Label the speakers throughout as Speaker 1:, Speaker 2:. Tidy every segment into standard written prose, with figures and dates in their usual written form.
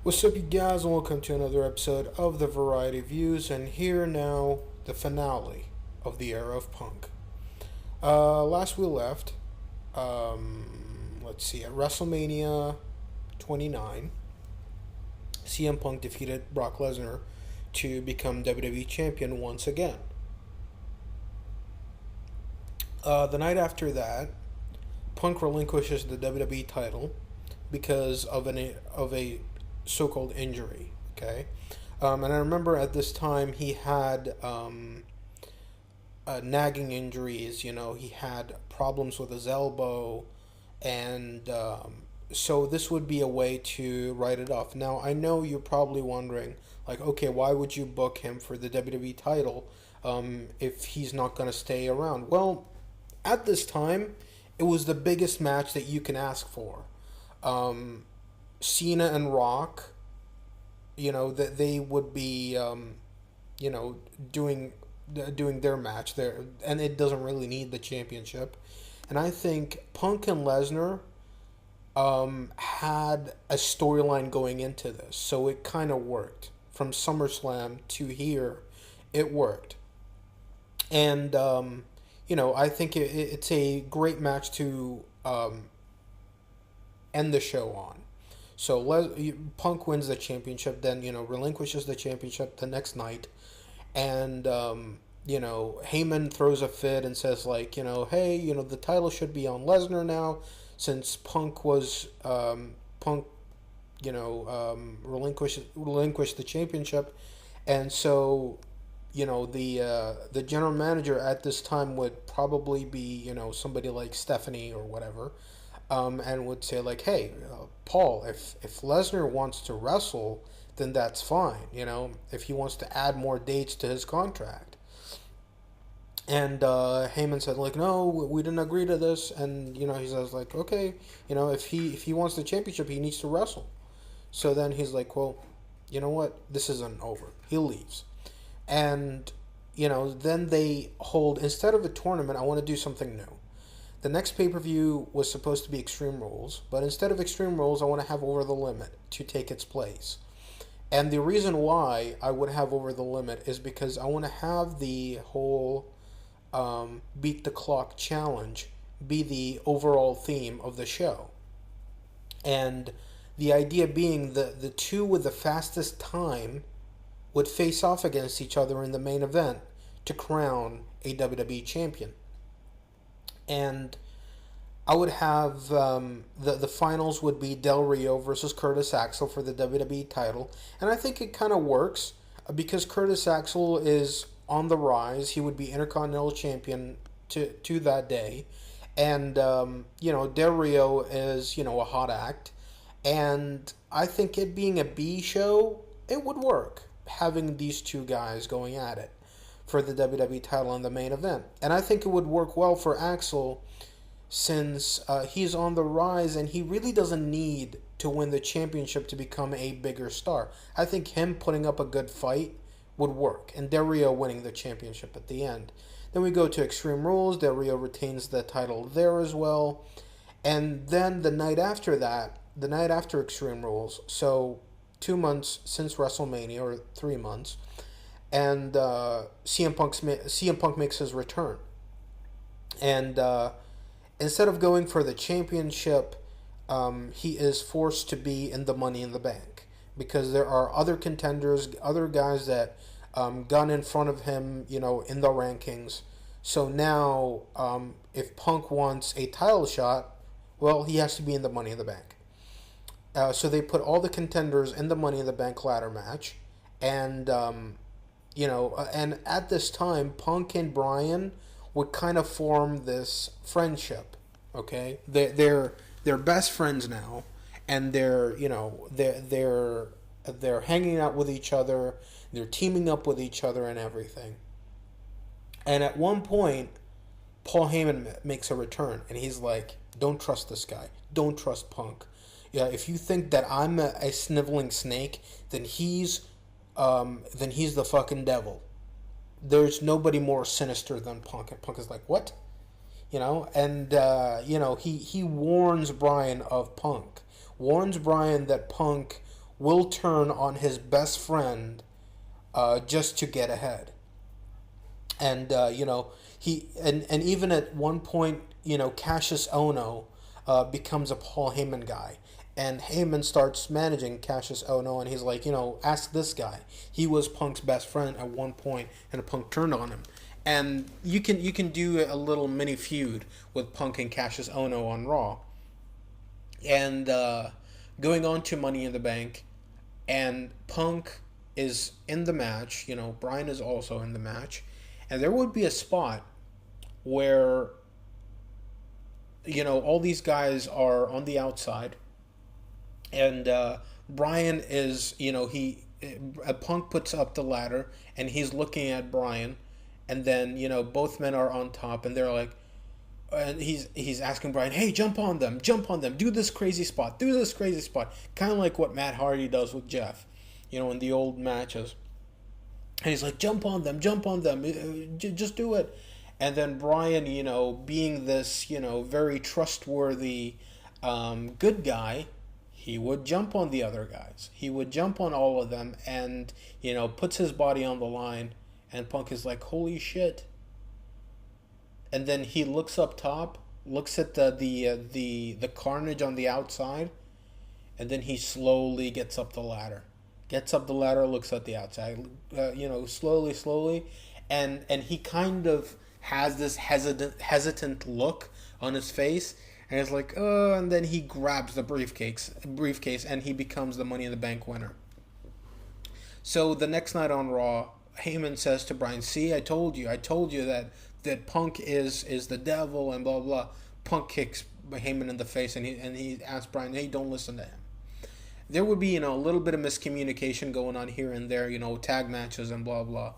Speaker 1: What's up, you guys, and welcome to another episode of the Variety Views. And here now, the finale of the era of Punk. Last we left, let's see, at WrestleMania 29, CM Punk defeated Brock Lesnar to become WWE Champion once again. The night after that, Punk relinquishes the WWE title because of a so-called injury. Okay, and I remember at this time he had nagging injuries. You know, he had problems with his elbow, and so this would be a way to write it off. Now I know you're probably wondering, like, okay, why would you book him for the WWE title if he's not going to stay around? Well, at this time, it was the biggest match that you can ask for. Um, Cena and Rock, you know, that they would be, you know, doing their match there, and it doesn't really need the championship. And I think Punk and Lesnar had a storyline going into this, so it kind of worked from SummerSlam to here. It worked, and you know, I think it's a great match to end the show on. So Punk wins the championship, then relinquishes the championship the next night, and Heyman throws a fit and says, like, hey, the title should be on Lesnar now, since Punk relinquished the championship, and so the general manager at this time would probably be somebody like Stephanie or whatever, and would say, like, hey, Paul, if Lesnar wants to wrestle, then that's fine. If he wants to add more dates to his contract. And Heyman said, like, no, we didn't agree to this. And he says, like, okay, if he wants the championship, he needs to wrestle. So then he's like, well, you know what? This isn't over. He leaves. And then they hold, instead of a tournament, I want to do something new. The next pay-per-view was supposed to be Extreme Rules, but instead of Extreme Rules, I want to have Over the Limit to take its place. And the reason why I would have Over the Limit is because I want to have the whole Beat the Clock challenge be the overall theme of the show. And the idea being the two with the fastest time would face off against each other in the main event to crown a WWE champion. And I would have the finals would be Del Rio versus Curtis Axel for the WWE title, and I think it kind of works because Curtis Axel is on the rise. He would be Intercontinental Champion to that day, and Del Rio is a hot act, and I think it being a B show, it would work having these two guys going at it for the WWE title in the main event. And I think it would work well for Axel since he's on the rise and he really doesn't need to win the championship to become a bigger star. I think him putting up a good fight would work, and Del Rio winning the championship at the end. Then we go to Extreme Rules. Del Rio retains the title there as well. And then the night after that, the night after Extreme Rules, so 2 months since WrestleMania, or 3 months, and CM Punk makes his return, and instead of going for the championship, he is forced to be in the Money in the Bank because there are other contenders, other guys that got in front of him, in the rankings. So now, if Punk wants a title shot, well, he has to be in the Money in the Bank. So they put all the contenders in the Money in the Bank ladder match, and and at this time, Punk and Bryan would kind of form this friendship. Okay, they're best friends now, and they're hanging out with each other. They're teaming up with each other and everything. And at one point, Paul Heyman makes a return, and he's like, "Don't trust this guy. Don't trust Punk. Yeah, if you think that I'm a sniveling snake, then he's the fucking devil. There's nobody more sinister than Punk." And Punk is like, "What?" And he warns Bryan of Punk, warns Bryan that Punk will turn on his best friend just to get ahead. And and even at one point, Cassius Ono becomes a Paul Heyman guy, and Heyman starts managing Cassius Ono, and he's like, ask this guy. He was Punk's best friend at one point, and Punk turned on him. And you can do a little mini feud with Punk and Cassius Ono on Raw, and going on to Money in the Bank, and Punk is in the match. Brian is also in the match, and there would be a spot where all these guys are on the outside, and Brian is Punk puts up the ladder, and he's looking at Brian, and then both men are on top, and they're like, and he's asking Brian, hey, jump on them, do this crazy spot, kind of like what Matt Hardy does with Jeff, in the old matches. And he's like, jump on them, just do it. And then Brian, being this, very trustworthy, good guy, he would jump on the other guys. He would jump on all of them, and puts his body on the line. And Punk is like, holy shit. And then he looks up top, looks at the carnage on the outside, and then he slowly gets up the ladder. Looks at the outside, slowly, and he kind of has this hesitant look on his face, and it's like, oh, and then he grabs the briefcase, and he becomes the Money in the Bank winner. So the next night on Raw, Heyman says to Brian, see, I told you that Punk is the devil, and blah blah. Punk kicks Heyman in the face, and he asks Brian, hey, don't listen to him. There would be a little bit of miscommunication going on here and there, tag matches and blah blah.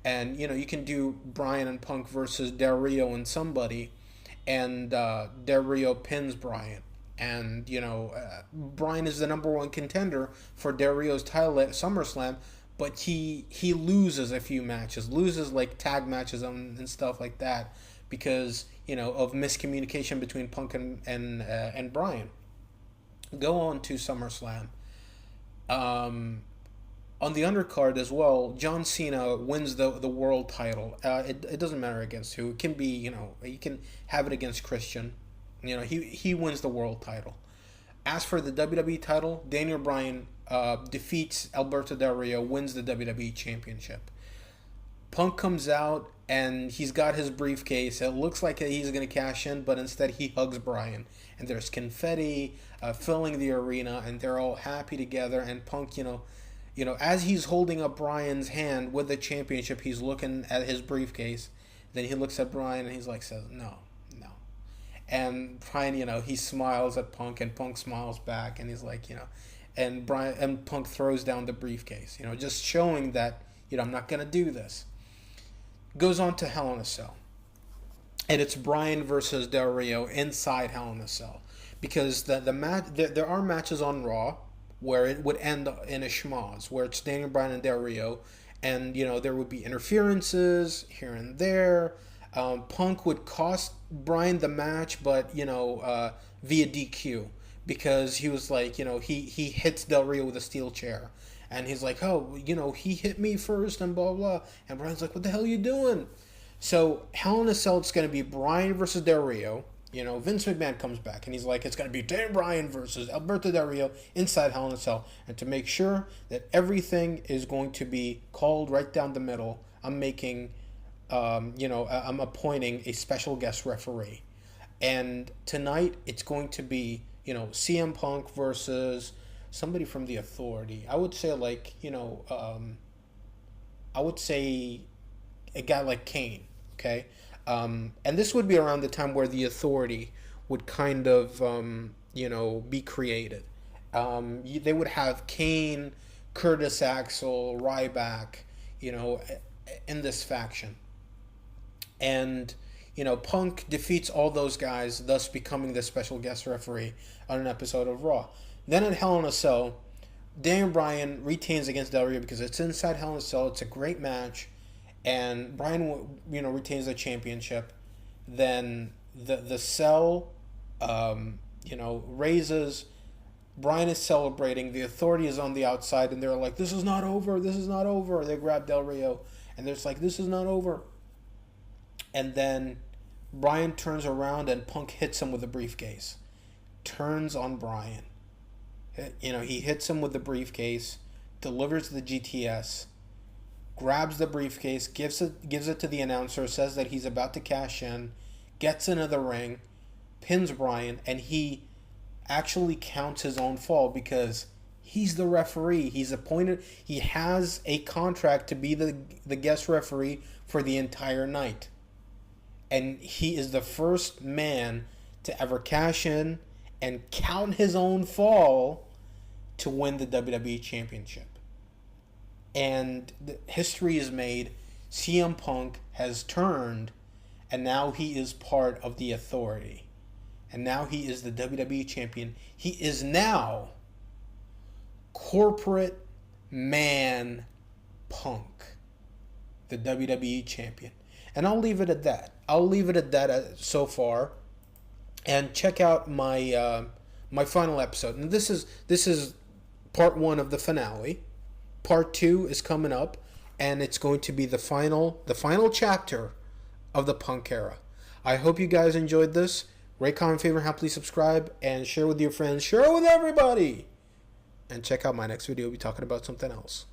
Speaker 1: And you can do Brian and Punk versus Del Rio and somebody, and Del Rio pins Brian, and Brian is the number one contender for Del Rio's title at SummerSlam, but he loses a few matches, loses like tag matches and stuff like that, because of miscommunication between Punk and Brian. Go on to SummerSlam. On the undercard as well, John Cena wins the world title. It doesn't matter against who. It can be, you can have it against Christian. He wins the world title. As for the WWE title, Daniel Bryan defeats Alberto Del Rio, wins the WWE Championship. Punk comes out, and he's got his briefcase. It looks like he's going to cash in, but instead he hugs Bryan. And there's confetti filling the arena, and they're all happy together. And Punk, as he's holding up Bryan's hand with the championship, he's looking at his briefcase. Then he looks at Bryan, and says, no. And Bryan, he smiles at Punk, and Punk smiles back, and he's like, and Punk throws down the briefcase, just showing that, I'm not going to do this. Goes on to Hell in a Cell. And it's Bryan versus Del Rio inside Hell in a Cell. Because there are matches on Raw where it would end in a schmoz, where it's Daniel Bryan and Del Rio, and there would be interferences here and there. Punk would cost Bryan the match, but via DQ, because he was like, he hits Del Rio with a steel chair, and he's like, oh, he hit me first, and blah blah. And Bryan's like, what the hell are you doing? So Hell in a Cell, it's going to be Bryan versus Del Rio. Vince McMahon comes back, and he's like, it's going to be Dan Bryan versus Alberto Del Rio inside Hell in a Cell. And to make sure that everything is going to be called right down the middle, I'm appointing a special guest referee. And tonight, it's going to be, CM Punk versus somebody from the Authority. I would say, a guy like Kane, okay? And this would be around the time where the Authority would kind of, be created. They would have Kane, Curtis Axel, Ryback, in this faction. And, Punk defeats all those guys, thus becoming the special guest referee on an episode of Raw. Then at Hell in a Cell, Daniel Bryan retains against Del Rio because it's inside Hell in a Cell. It's a great match. And Bryan, retains the championship. Then the Cell, raises Bryan is celebrating. The Authority is on the outside, and they're like, "This is not over. This is not over." They grab Del Rio, and they're just like, "This is not over." And then Bryan turns around, and Punk hits him with a briefcase. Turns on Bryan. He hits him with the briefcase, delivers the GTS, grabs the briefcase, gives it to the announcer, says that he's about to cash in, gets into the ring, pins Bryan, and he actually counts his own fall because he's the referee. He's appointed. He has a contract to be the guest referee for the entire night, and he is the first man to ever cash in and count his own fall to win the WWE Championship. And history is made. CM Punk has turned, and now he is part of the Authority. And now he is the WWE Champion. He is now Corporate Man Punk, the WWE Champion. And I'll leave it at that. So far. And check out my my final episode. And this is part 1 of the finale. Part 2 is coming up, and it's going to be the final chapter of the Punk era. I hope you guys enjoyed this. Rate, comment, favorite, happily subscribe, and share with your friends. Share it with everybody. And check out my next video. We'll be talking about something else.